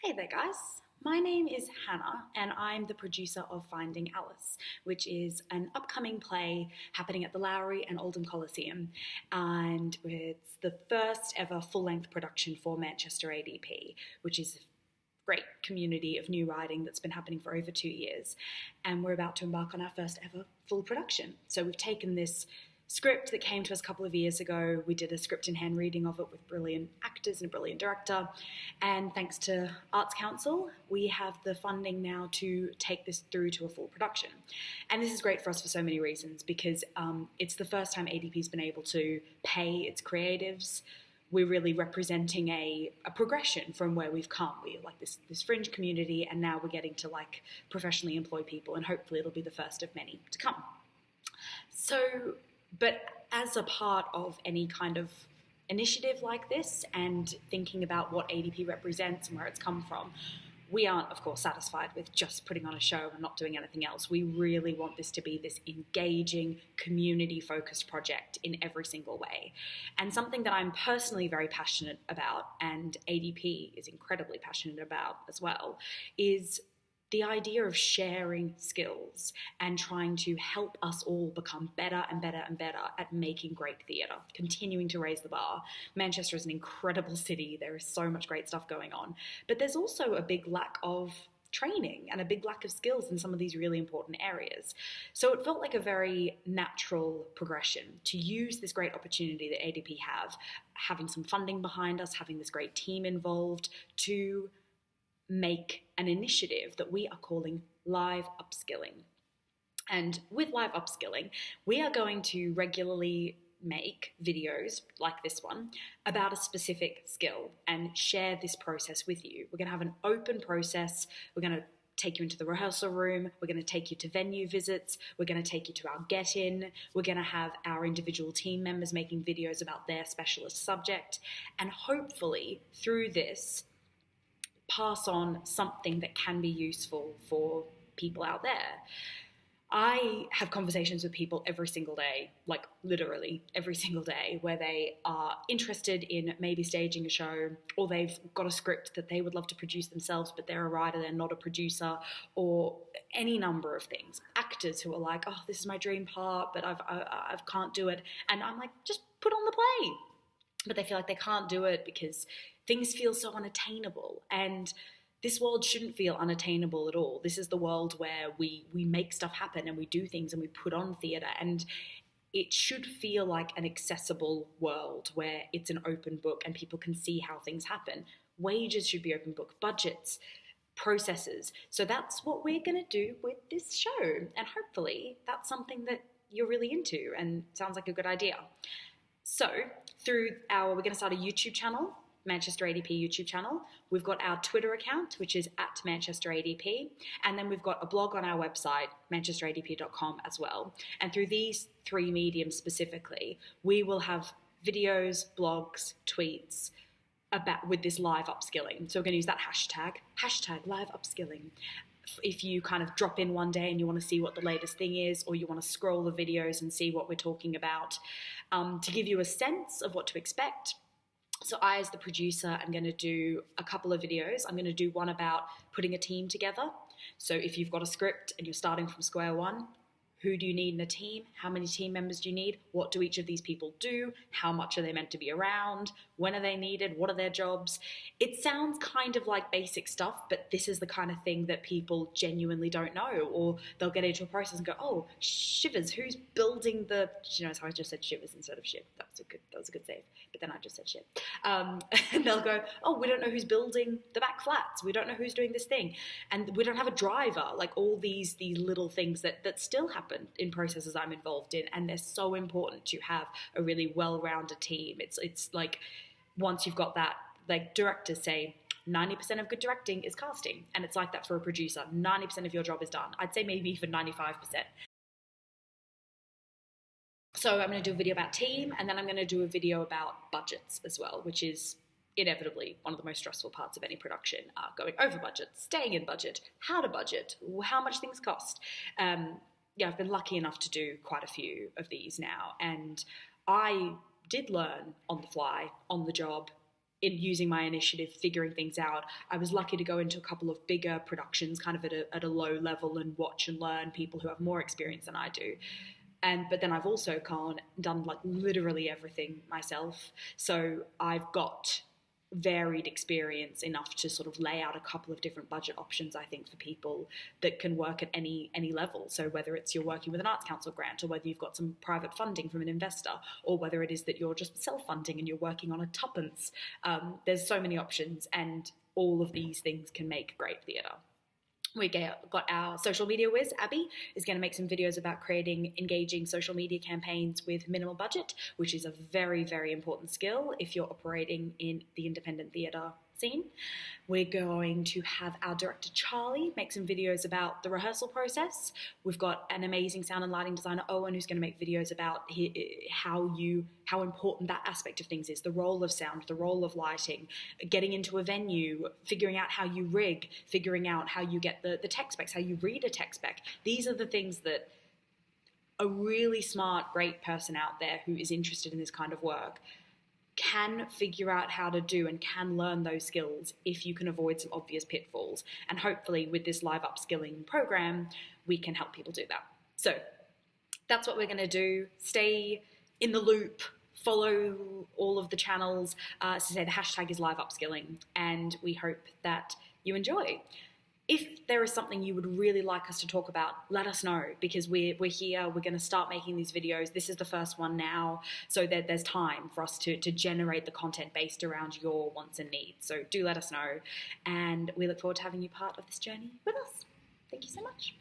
Hey there, guys. My name is Hannah, and I'm the producer of Finding Alice, which is an upcoming play happening at the Lowry and Oldham Coliseum. And it's the first ever full length production for Manchester ADP, which is a great community of new writing that's been happening for over 2 years. And we're about to embark on our first ever full production. So we've taken this script that came to us a couple of years ago. We did a script in hand reading of it with brilliant actors and a brilliant director. And thanks to Arts Council, we have the funding now to take this through to a full production. And this is great for us for so many reasons, because it's the first time ADP's been able to pay its creatives. We're really representing a progression from where we've come. We're like this fringe community, and now we're getting to like professionally employ people, and hopefully it'll be the first of many to come. But as a part of any kind of initiative like this and thinking about what ADP represents and where it's come from, we aren't, of course, satisfied with just putting on a show and not doing anything else. We really want this to be this engaging, community-focused project in every single way. And something that I'm personally very passionate about, and ADP is incredibly passionate about as well, is the idea of sharing skills and trying to help us all become better and better and better at making great theatre, continuing to raise the bar. Manchester is an incredible city. There is so much great stuff going on. But there's also a big lack of training and a big lack of skills in some of these really important areas. So it felt like a very natural progression to use this great opportunity that ADP have, having some funding behind us, having this great team involved, to make an initiative that we are calling Live Upskilling. And with Live Upskilling, we are going to regularly make videos like this one about a specific skill and share this process with you. We're going to have an open process. We're going to take you into the rehearsal room. We're going to take you to venue visits. We're going to take you to our get-in. We're going to have our individual team members making videos about their specialist subject. And hopefully through this, pass on something that can be useful for people out there. I have conversations with people every single day, like literally every single day, where they are interested in maybe staging a show, or they've got a script that they would love to produce themselves, but they're a writer, they're not a producer, or any number of things. Actors who are like, oh, this is my dream part, but I can't do it. And I'm like, just put on the play. But they feel like they can't do it because things feel so unattainable. And this world shouldn't feel unattainable at all. This is the world where we make stuff happen and we do things and we put on theatre. And it should feel like an accessible world where it's an open book and people can see how things happen. Wages should be open book, budgets, processes. So that's what we're going to do with this show. And hopefully that's something that you're really into and sounds like a good idea. So we're going to start a YouTube channel, Manchester ADP YouTube channel. We've got our Twitter account, which is @ManchesterADP. And then we've got a blog on our website, manchesteradp.com as well. And through these three mediums specifically, we will have videos, blogs, tweets with this live upskilling. So we're going to use that hashtag live upskilling. If you kind of drop in one day and you want to see what the latest thing is, or you want to scroll the videos and see what we're talking about, to give you a sense of what to expect. So I, as the producer, am going to do a couple of videos. I'm going to do one about putting a team together. So if you've got a script and you're starting from square one, who do you need in a team? How many team members do you need? What do each of these people do? How much are they meant to be around? When are they needed? What are their jobs? It sounds kind of like basic stuff, but this is the kind of thing that people genuinely don't know, or they'll get into a process and go, oh, shivers, who's building the, so I just said shivers instead of shit. That was a good save, but then I just said shit. And they'll go, oh, we don't know who's building the back flats. We don't know who's doing this thing. And we don't have a driver, like all these little things that still happen in processes I'm involved in, and they're so important to have a really well-rounded team. It's like, once you've got that, like directors say 90% of good directing is casting, and it's like that for a producer. 90% of your job is done. I'd say maybe even 95%. So I'm going to do a video about team, and then I'm going to do a video about budgets as well, which is inevitably one of the most stressful parts of any production, going over budget, staying in budget, how to budget, how much things cost. I've been lucky enough to do quite a few of these now, and I did learn on the fly, on the job, in using my initiative, figuring things out. I was lucky to go into a couple of bigger productions kind of at a low level and watch and learn people who have more experience than I do. But then I've also done like literally everything myself. So I've got varied experience enough to sort of lay out a couple of different budget options, I think, for people that can work at any level. So whether it's you're working with an Arts Council grant, or whether you've got some private funding from an investor, or whether it is that you're just self-funding and you're working on a tuppence, there's so many options, and all of these things can make great theatre. We got our social media whiz, Abby, is going to make some videos about creating engaging social media campaigns with minimal budget, which is a very, very important skill if you're operating in the independent theatre scene. We're going to have our director Charlie make some videos about the rehearsal process. We've got an amazing sound and lighting designer Owen who's going to make videos about how important that aspect of things is, the role of sound, the role of lighting, getting into a venue, figuring out how you rig, figuring out how you get the tech specs, how you read a tech spec. These are the things that a really smart, great person out there who is interested in this kind of work can figure out how to do and can learn those skills if you can avoid some obvious pitfalls. And hopefully with this live upskilling program, we can help people do that. So that's what we're going to do. Stay in the loop, follow all of the channels. As I say, the hashtag is live upskilling, and we hope that you enjoy. If there is something you would really like us to talk about, let us know, because we're here. We're going to start making these videos. This is the first one now, so that there's time for us to generate the content based around your wants and needs. So do let us know, and we look forward to having you part of this journey with us. Thank you so much.